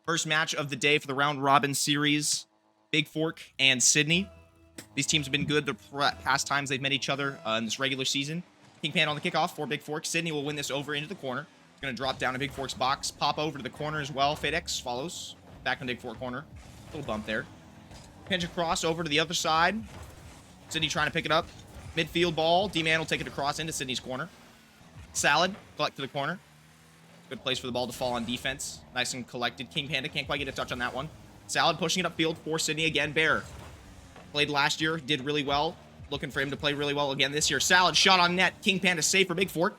First match of the day for the round robin series. Bigfork and Sidney. These teams have been good the past times they've met each other in this regular season. King Panda on the kickoff for Bigfork. Sidney will win this over into the corner. It's going to drop down to Bigfork's box. Pop over to the corner as well. FadeX follows. Back on Bigfork corner. Little bump there. Pinch across over to the other side. Sidney trying to pick it up. Midfield ball. D-Man will take it across into Sidney's corner. Salad. Collect to the corner. Good place for the ball to fall on defense. Nice and collected. King Panda can't quite get a touch on that one. Salad pushing it upfield for Sidney again. Bear. Played last year. Did really well. Looking for him to play really well again this year. Salad shot on net. King Panda safe for Bigfork.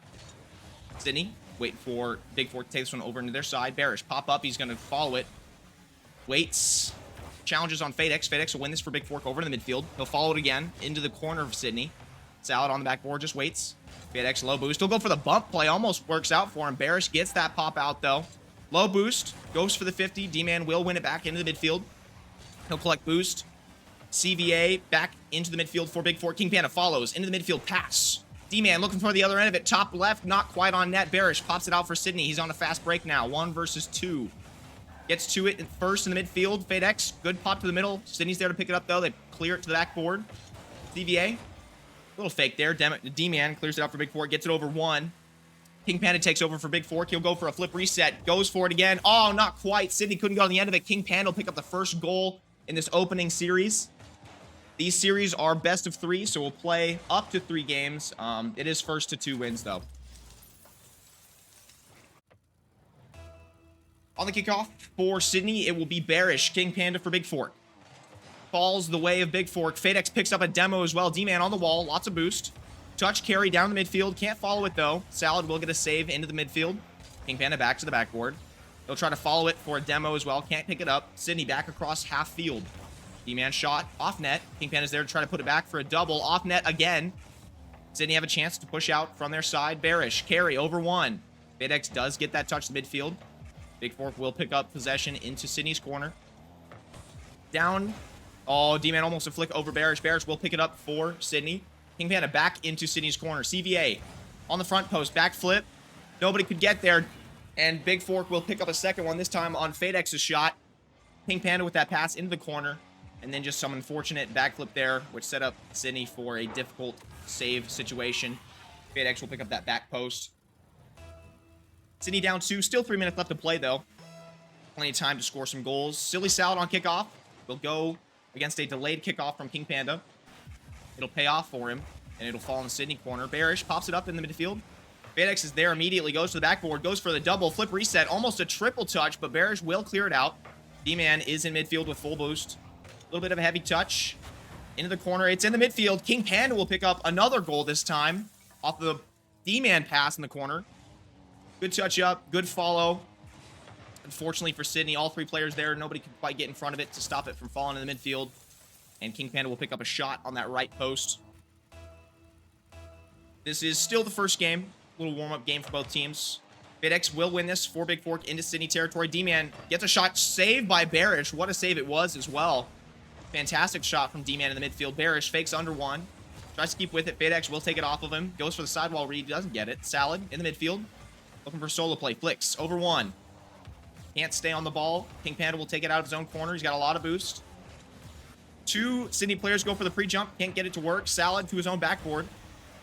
Sidney waiting for Bigfork to take this one over into their side. Bearish pop up. He's going to follow it. Waits. Challenges on FadeX. FadeX will win this for Bigfork over in the midfield. He'll follow it again into the corner of Sidney. Salad on the backboard. Just waits. FadeX low boost. He'll go for the bump play. Almost works out for him. Bearish gets that pop out though. Low boost. Goes for the 50. D-Man will win it back into the midfield. He'll collect boost. CVA back into the midfield for Bigfork. King Panda follows into the midfield pass. D-Man looking for the other end of it. Top left. Not quite on net. Bearish pops it out for Sidney. He's on a fast break now. 1 versus 2. Gets to it first in the midfield. FadeX. Good pop to the middle. Sidney's there to pick it up though. They clear it to the backboard. CVA. Little fake there. D-Man clears it out for Bigfork. Gets it over 1. King Panda takes over for Bigfork. He'll go for a flip reset. Goes for it again. Oh, not quite. Sidney couldn't go on the end of it. King Panda will pick up the first goal in this opening series. These series are best of 3, so we'll play up to 3 games. It is first to 2 wins, though. On the kickoff for Sidney, it will be Bearish. King Panda for Bigfork. Falls the way of Bigfork. FadeX picks up a demo as well. D-Man on the wall. Lots of boost. Touch carry down the midfield. Can't follow it, though. Salad will get a save into the midfield. King Panda back to the backboard. He'll try to follow it for a demo as well. Can't pick it up. Sidney back across half field. D-Man shot off net. King Panda's there to try to put it back for a double. Off net again. Sidney have a chance to push out from their side. Bearish. Carry over 1. FadeX does get that touch to midfield. Bigfork will pick up possession into Sidney's corner. Down. Oh, D-Man almost a flick over Bearish. Bearish will pick it up for Sidney. King Panda back into Sidney's corner. CVA on the front post. Backflip. Nobody could get there. And Bigfork will pick up a second one, this time on FadeX's shot. King Panda with that pass into the corner. And then just some unfortunate backflip there, which set up Sidney for a difficult save situation. FadeX will pick up that back post. Sidney down 2. Still 3 minutes left to play, though. Plenty of time to score some goals. Silly Salad on kickoff. Will go against a delayed kickoff from King Panda. It'll pay off for him, and it'll fall in the Sidney corner. Bearish pops it up in the midfield. FadeX is there immediately, goes to the backboard, goes for the double, flip reset, almost a triple touch, but Bearish will clear it out. D-Man is in midfield with full boost. A little bit of a heavy touch. Into the corner, it's in the midfield. King Panda will pick up another goal this time off the D-Man pass in the corner. Good touch up, good follow. Unfortunately for Sidney, all 3 players there. Nobody could quite get in front of it to stop it from falling in the midfield. And King Panda will pick up a shot on that right post. This is still the first game. A little warm-up game for both teams. FadeX will win this for Bigfork into Sidney territory. D-Man gets a shot saved by Bearish. What a save it was as well. Fantastic shot from D-Man in the midfield. Bearish fakes under 1. Tries to keep with it. FadeX will take it off of him. Goes for the sidewall read. Doesn't get it. Salad in the midfield. Looking for solo play. Flicks over 1. Can't stay on the ball. King Panda will take it out of his own corner. He's got a lot of boost. 2 Sidney players go for the pre-jump. Can't get it to work. Salad to his own backboard.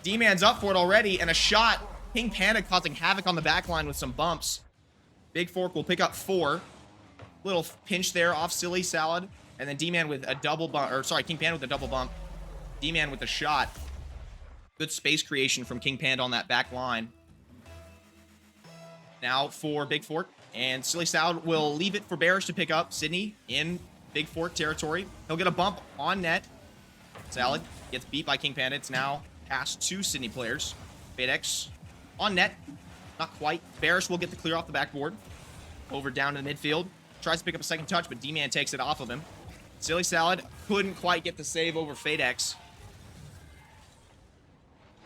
D-Man's up for it already. And a shot. King Panda causing havoc on the back line with some bumps. Bigfork will pick up 4. Little pinch there off Silly Salad. And then D-Man with a double bump. Or sorry, King Panda with a double bump. D-Man with a shot. Good space creation from King Panda on that back line. Now for Bigfork. And Silly Salad will leave it for Bearish to pick up. Sidney in Bigfork territory. He'll get a bump on net. Salad gets beat by King Panda. It's now past 2 Sidney players. FadeX on net. Not quite. Bearish will get the clear off the backboard. Over down to the midfield. Tries to pick up a second touch, but D-Man takes it off of him. Silly Salad couldn't quite get the save over FadeX.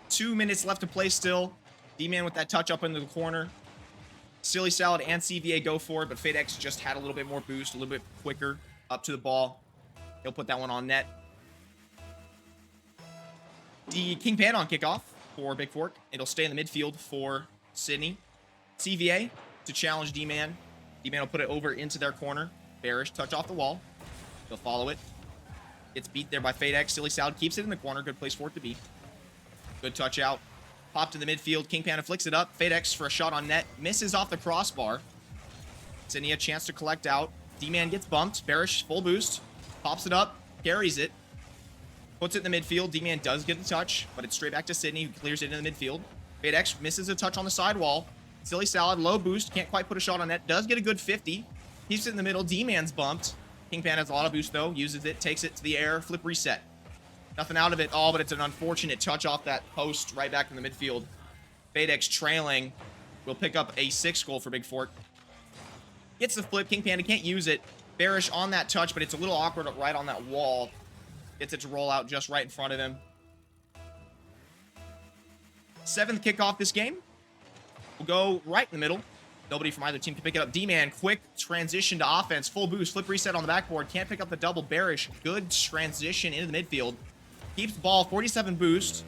2 minutes left to play still. D-Man with that touch up into the corner. Silly Salad and CVA go for it, but FadeX just had a little bit more boost, a little bit quicker up to the ball. He'll put that one on net. The King Panda on kickoff for Bigfork. It'll stay in the midfield for Sidney. CVA to challenge D-Man. D-Man will put it over into their corner. Bearish, touch off the wall. They'll follow it. Gets beat there by FadeX. Silly Salad keeps it in the corner. Good place for it to be. Good touch out. Pop to the midfield. King Panda flicks it up. FadeX for a shot on net. Misses off the crossbar. Sidney a chance to collect out. D-Man gets bumped. Bearish, full boost. Pops it up. Carries it. Puts it in the midfield. D-Man does get a touch, but it's straight back to Sidney, who clears it in the midfield. FadeX misses a touch on the sidewall. Silly Salad, low boost. Can't quite put a shot on net. Does get a good 50. Keeps it in the middle. D-Man's bumped. King Panda has a lot of boost, though. Uses it. Takes it to the air. Flip reset. Nothing out of it all, but it's an unfortunate touch off that post right back in the midfield. FadeX trailing. Will pick up a 6 goal for Bigfork. Gets the flip. King Panda can't use it. Bearish on that touch, but it's a little awkward right on that wall. Gets it to roll out just right in front of him. 7th kickoff this game. We'll go right in the middle. Nobody from either team can pick it up. D-Man, quick transition to offense. Full boost. Flip reset on the backboard. Can't pick up the double. Bearish. Good transition into the midfield. Keeps the ball. 47 boost.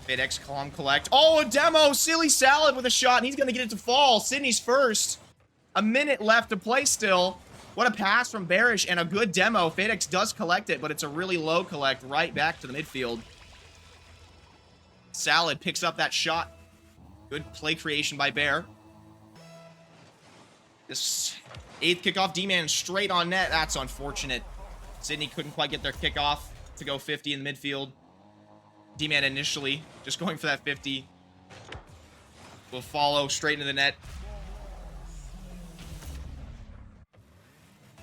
FadeX column collect. Oh, a demo. Silly Salad with a shot, and he's going to get it to fall. Sidney's first. A minute left to play still. What a pass from Bearish and a good demo. FadeX does collect it, but it's a really low collect right back to the midfield. Salad picks up that shot. Good play creation by Bear. This 8th kickoff, D-Man straight on net. That's unfortunate. Sidney couldn't quite get their kickoff to go 50 in the midfield. D-Man initially just going for that 50. Will follow straight into the net.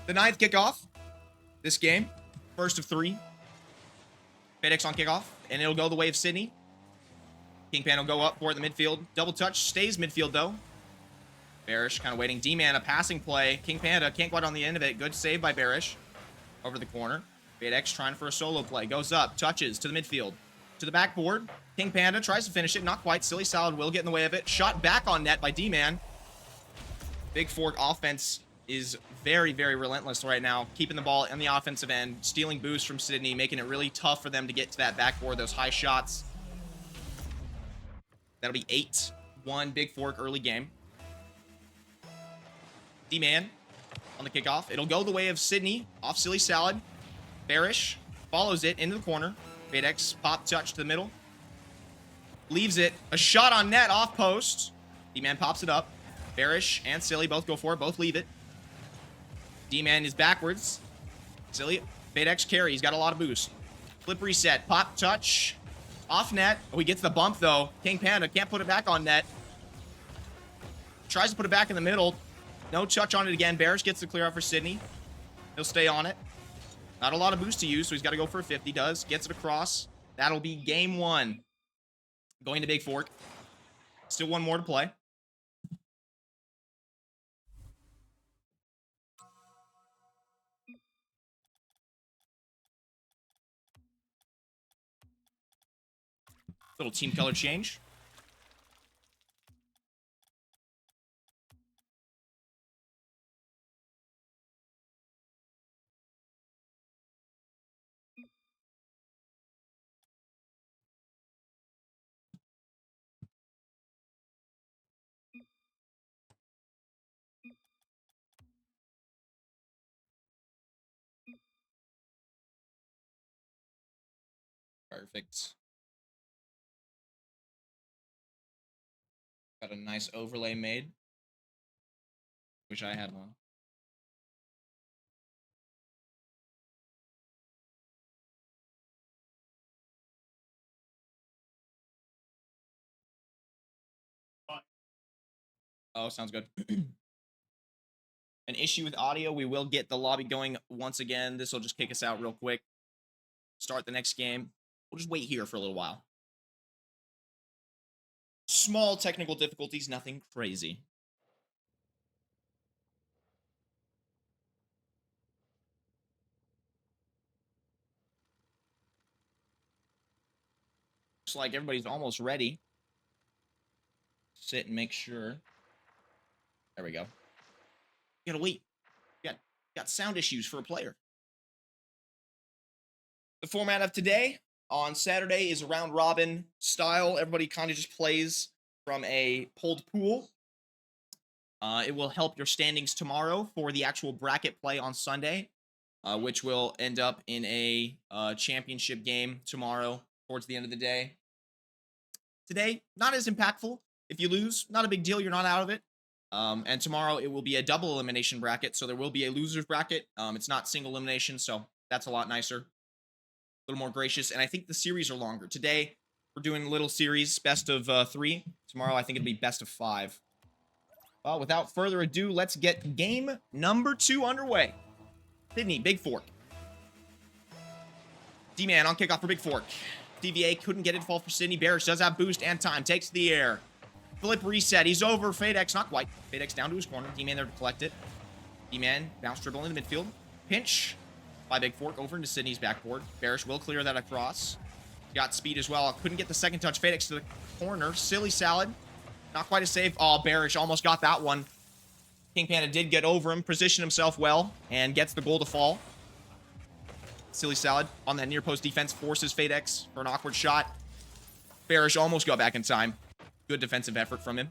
The 9th kickoff this game. First of 3. FadeX on kickoff, and it'll go the way of Sidney. King Panda will go up for it in the midfield. Double touch, stays midfield though. Bearish kind of waiting. D-Man, a passing play. King Panda can't quite on the end of it. Good save by Bearish. Over the corner. FadeX trying for a solo play. Goes up, touches to the midfield. To the backboard. King Panda tries to finish it. Not quite. Silly Salad will get in the way of it. Shot back on net by D-Man. Bigfork offense is very, very relentless right now. Keeping the ball in the offensive end. Stealing boosts from Sidney. Making it really tough for them to get to that backboard. Those high shots. That'll be 8-1 Bigfork early game. D-Man on the kickoff. It'll go the way of Sidney. Off Silly Salad. Bearish follows it into the corner. FadeX pop touch to the middle. Leaves it. A shot on net off post. D-Man pops it up. Bearish and Silly both go for it. Both leave it. D-Man is backwards. Silly. FadeX carry. He's got a lot of boost. Flip reset. Pop touch. Off net. Oh, he gets the bump though. King Panda can't put it back on net. Tries to put it back in the middle. No touch on it again. Bearish gets the clear out for Sidney. He'll stay on it. Not a lot of boost to use, so he's got to go for a 50. Does. Gets it across. That'll be game 1. Going to Bigfork. Still one more to play. Little team color change. Perfect. Got a nice overlay made. Wish I had one. Oh, sounds good. An issue with audio. We will get the lobby going once again. This will just kick us out real quick. Start the next game. We'll just wait here for a little while. Small technical difficulties, nothing crazy. Looks like everybody's almost ready. Sit and make sure. There we go. You gotta wait. Got sound issues for a player. The format of today on Saturday is a round robin style. Everybody kind of just plays from a pulled pool. It will help your standings tomorrow for the actual bracket play on Sunday, which will end up in a championship game tomorrow towards the end of the day. Today, not as impactful. If you lose, not a big deal. You're not out of it. And tomorrow, it will be a double elimination bracket. So there will be a loser's bracket. It's not single elimination, so that's a lot nicer. A little more gracious. And I think the series are longer. Today, we're doing a little series, best of 3. Tomorrow, I think it'll be best of 5. Well, without further ado, let's get game number 2 underway. Sidney, Bigfork. D-Man on kickoff for Bigfork. DVA couldn't get it to fall for Sidney. Bearish does have boost and time. Takes the air. Flip reset. He's over. FadeX, not quite. FadeX down to his corner. D-Man there to collect it. D-Man bounce dribble in the midfield. Pinch by Bigfork over into Sidney's backboard. Bearish will clear that across. Got speed as well. Couldn't get the second touch. FadeX to the corner. Silly salad. Not quite a save. Oh, Bearish almost got that one. King Panda did get over him, position himself well, and gets the goal to fall. Silly salad on that near post defense forces FadeX for an awkward shot. Bearish almost got back in time. Good defensive effort from him.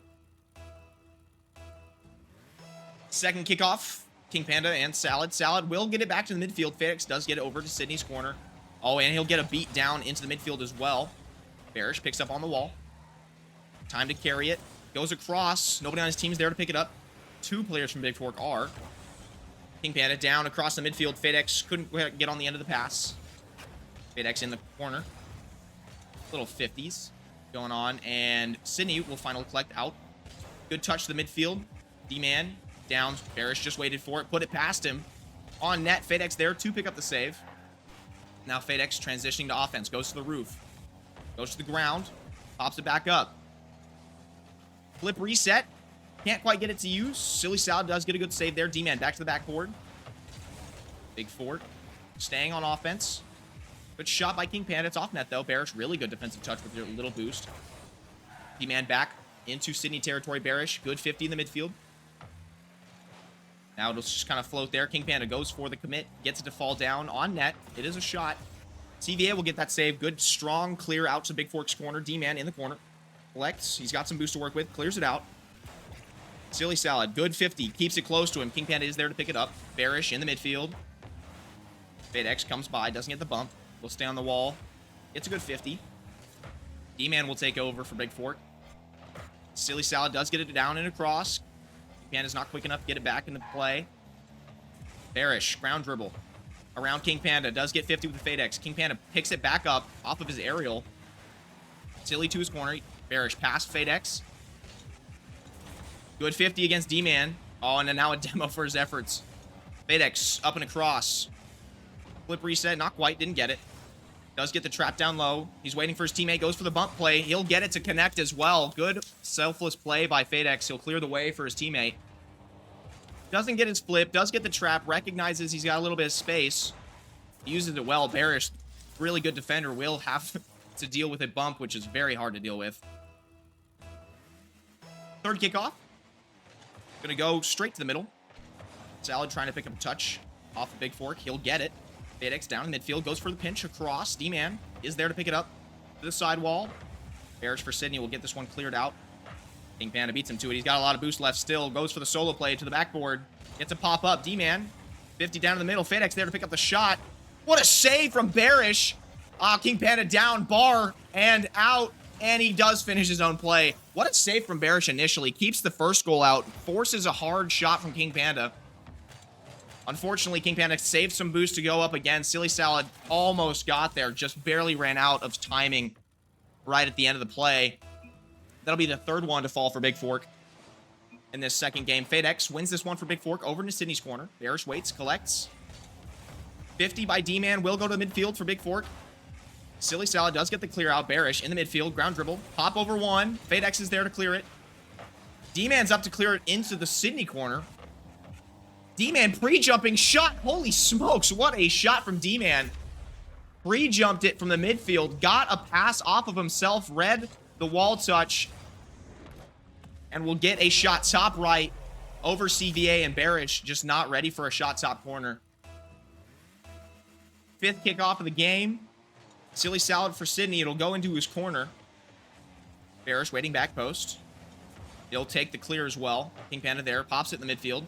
Second kickoff. King Panda and Salad. Salad will get it back to the midfield. FadeX does get it over to Sidney's corner. Oh, and he'll get a beat down into the midfield as well. Bearish picks up on the wall. Time to carry it. Goes across. Nobody on his team is there to pick it up. 2 players from Bigfork are. King Panda down across the midfield. FadeX couldn't get on the end of the pass. FadeX in the corner. Little 50s going on. And Sidney will finally collect out. Good touch to the midfield. D-Man down. Bearish just waited for it. Put it past him. On net. FadeX there to pick up the save. Now FadeX transitioning to offense. Goes to the roof. Goes to the ground. Pops it back up. Flip reset. Can't quite get it to use. Silly Salad does get a good save there. D-Man back to the backboard. Bigfork staying on offense. Good shot by King Panda. It's off net, though. Bearish, really good defensive touch with your little boost. D-Man back into Sidney territory. Bearish, good 50 in the midfield. Now it'll just kind of float there. King Panda goes for the commit. Gets it to fall down on net. It is a shot. CVA will get that save. Good, strong clear out to Bigfork's corner. D-Man in the corner. Collects. He's got some boost to work with. Clears it out. Silly Salad, good 50. Keeps it close to him. King Panda is there to pick it up. Bearish in the midfield. FadeX comes by. Doesn't get the bump. Will stay on the wall. Gets a good 50. D-Man will take over for Bigfork. Silly Salad does get it down and across. King Panda's not quick enough to get it back into play. Bearish, ground dribble. Around King Panda. Does get 50 with the FadeX. King Panda picks it back up off of his aerial. Silly to his corner. Bearish past FadeX. Good 50 against D-Man. Oh, and then now a demo for his efforts. FadeX up and across. Flip reset. Not quite. Didn't get it. Does get the trap down low. He's waiting for his teammate. Goes for the bump play. He'll get it to connect as well. Good selfless play by FadeX. He'll clear the way for his teammate. Doesn't get his flip. Does get the trap. Recognizes he's got a little bit of space. He uses it well. Bearish, really good defender, will have to deal with a bump, which is very hard to deal with. Third kickoff. Gonna go straight to the middle. Salad trying to pick up a touch off of Bigfork. He'll get it. FadeX down in midfield. Goes for the pinch across. D-Man is there to pick it up to the side wall. Bearish for Sidney will get this one cleared out. King Panda beats him to it. He's got a lot of boost left still. Goes for the solo play to the backboard. Gets a pop up. D-Man 50 down in the middle. FadeX there to pick up the shot. What a save from Bearish. King Panda down, bar, and out. And he does finish his own play. What a save from Bearish initially. Keeps the first goal out. Forces a hard shot from King Panda. Unfortunately, King Panda saved some boost to go up again. Silly Salad almost got there. Just barely ran out of timing right at the end of the play. That'll be the third one to fall for Bigfork in this second game. FadeX wins this one for Bigfork over into Sidney's corner. Bearish waits, collects. 50 by D-Man will go to the midfield for Bigfork. Silly Salad does get the clear out. Bearish in the midfield. Ground dribble. Pop over one. FadeX is there to clear it. D-Man's up to clear it into the Sidney corner. D-Man pre-jumping shot. Holy smokes. What a shot from D-Man. Pre-jumped it from the midfield. Got a pass off of himself. Read the wall touch. And will get a shot top right over CVA, and Bearish just not ready for a shot top corner. Fifth kickoff of the game. Silly Salad for Sidney. It'll go into his corner. Bearish waiting back post. He'll take the clear as well. King Panda there, pops it in the midfield.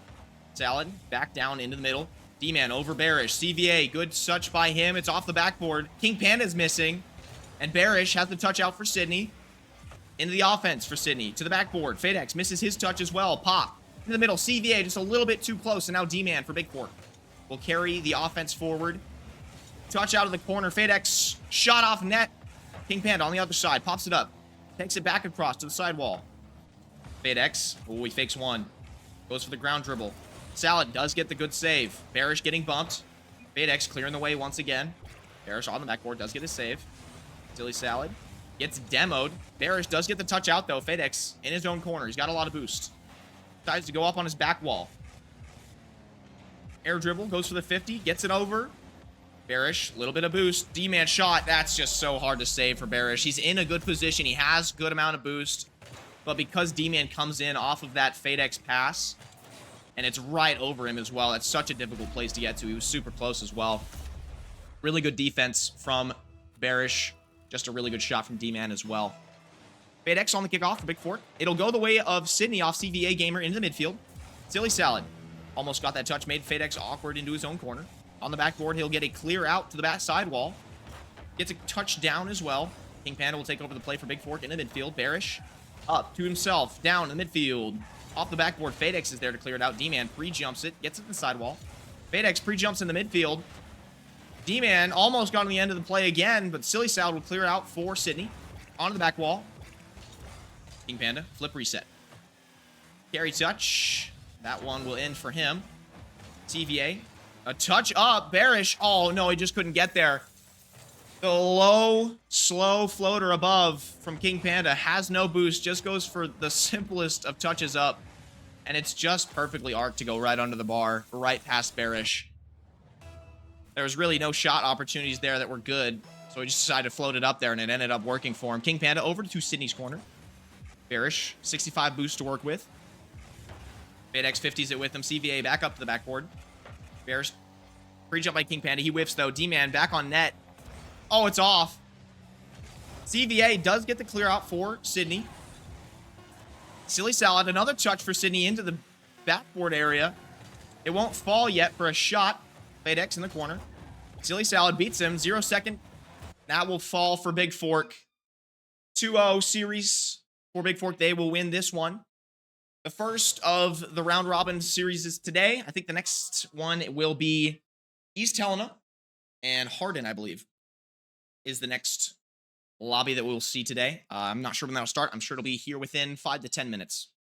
Salad, back down into the middle. D-Man over Bearish. CVA, good touch by him. It's off the backboard. King Panda's missing. And Bearish has the touch out for Sidney. Into the offense for Sidney. To the backboard. FadeX misses his touch as well. Pop. In the middle. CVA just a little bit too close. And now D-Man for Bigfork will carry the offense forward. Touch out of the corner. FadeX shot off net. King Panda on the other side. Pops it up. Takes it back across to the sidewall. FadeX. Oh, he fakes one. Goes for the ground dribble. Salad does get the good save. Bearish getting bumped. FadeX clearing the way once again. Bearish on the backboard does get his save. Silly Salad gets demoed. Bearish does get the touch out, though. FadeX in his own corner. He's got a lot of boost. Decides to go up on his back wall. Air dribble. Goes for the 50. Gets it over. Bearish, a little bit of boost. D-Man shot. That's just so hard to save for Bearish. He's in a good position. He has good amount of boost. But because D-Man comes in off of that FadeX pass, and it's right over him as well, that's such a difficult place to get to. He was super close as well. Really good defense from Bearish. Just a really good shot from D-Man as well. FadeX on the kickoff for Bigfork. It'll go the way of Sidney off CVA Gamer into the midfield. Silly Salad. Almost got that touch. Made FadeX awkward into his own corner. On the backboard, he'll get a clear out to the back sidewall. Gets a touchdown as well. King Panda will take over the play for Bigfork in the midfield. Bearish up to himself. Down in the midfield. Off the backboard, FadeX is there to clear it out. D-Man pre-jumps it. Gets it to the sidewall. FadeX pre-jumps in the midfield. D-Man almost got on the end of the play again, but Silly Salad will clear out for Sidney. Onto the back wall. King Panda, flip reset. Carry touch. That one will end for him. CVA. A touch up. Bearish. Oh, no, he just couldn't get there. The low, slow floater above from King Panda has no boost. Just goes for the simplest of touches up. And it's just perfectly arced to go right under the bar. Right past Bearish. There was really no shot opportunities there that were good. So he just decided to float it up there, and it ended up working for him. King Panda over to Sidney's corner. Bearish. 65 boost to work with. FadeX 50s it with him. CVA back up to the backboard. Bearish. Pre-jump by King Panda. He whiffs, though. D-Man back on net. Oh, it's off. CVA does get the clear out for Sidney. Silly Salad. Another touch for Sidney into the backboard area. It won't fall yet for a shot. FadeX in the corner. Silly Salad beats him. 0 second. That will fall for Bigfork. 2-0 series for Bigfork. They will win this one. The first of the round robin series is today. I think the next one will be East Helena and Hardin, I believe, is the next lobby that we'll see today. I'm not sure when that'll start. I'm sure it'll be here within 5 to 10 minutes.